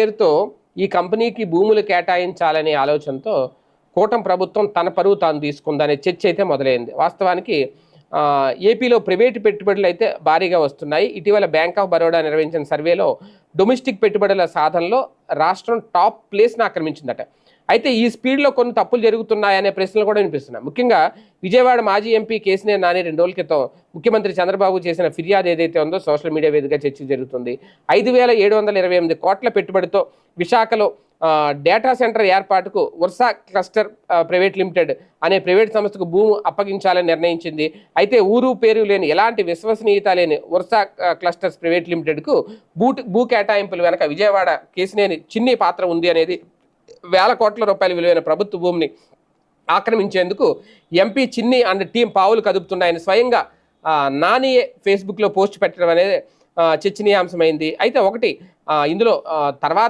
పేరుతో ఈ కంపెనీకి భూములు కేటాయించాలనే ఆలోచనతో కూటమి ప్రభుత్వం తన పరువు తాను తీసుకుందనే చర్చ అయితే మొదలైంది. వాస్తవానికి ఏపీలో ప్రైవేటు పెట్టుబడులు అయితే భారీగా వస్తున్నాయి. ఇటీవల బ్యాంక్ ఆఫ్ బరోడా నిర్వహించిన సర్వేలో డొమెస్టిక్ పెట్టుబడుల సాధనలో రాష్ట్రం టాప్ ప్లేస్ను ఆక్రమించిందట. అయితే ఈ స్పీడ్లో కొన్ని తప్పులు జరుగుతున్నాయనే ప్రశ్నలు కూడా వినిపిస్తున్నాయి. ముఖ్యంగా విజయవాడ మాజీ ఎంపీ కేసినేని నాని 2 రోజుల క్రితం ముఖ్యమంత్రి చంద్రబాబు చేసిన ఫిర్యాదు ఏదైతే ఉందో సోషల్ మీడియా వేదికగా చర్చ జరుగుతుంది. 5,728 కోట్ల పెట్టుబడితో విశాఖలో డేటా సెంటర్ ఏర్పాటుకు వర్సా క్లస్టర్ ప్రైవేట్ లిమిటెడ్ అనే ప్రైవేట్ సంస్థకు భూమి అప్పగించాలని నిర్ణయించింది. అయితే ఊరు పేరు లేని ఎలాంటి విశ్వసనీయత లేని వర్సా క్లస్టర్స్ ప్రైవేట్ లిమిటెడ్కు భూ కేటాయింపులు వెనక విజయవాడ కేసినేని చిన్ని పాత్ర ఉంది అనేది వేల కోట్ల రూపాయల విలువైన ప్రభుత్వ భూమిని ఆక్రమించేందుకు ఎంపీ చిన్ని అండ్ టీం పావులు కదుపుతున్నాయని స్వయంగా నానియే ఫేస్బుక్లో పోస్ట్ పెట్టడం అనేది చర్చనీయాంశమైంది. అయితే ఒకటి ఇందులో తర్వాత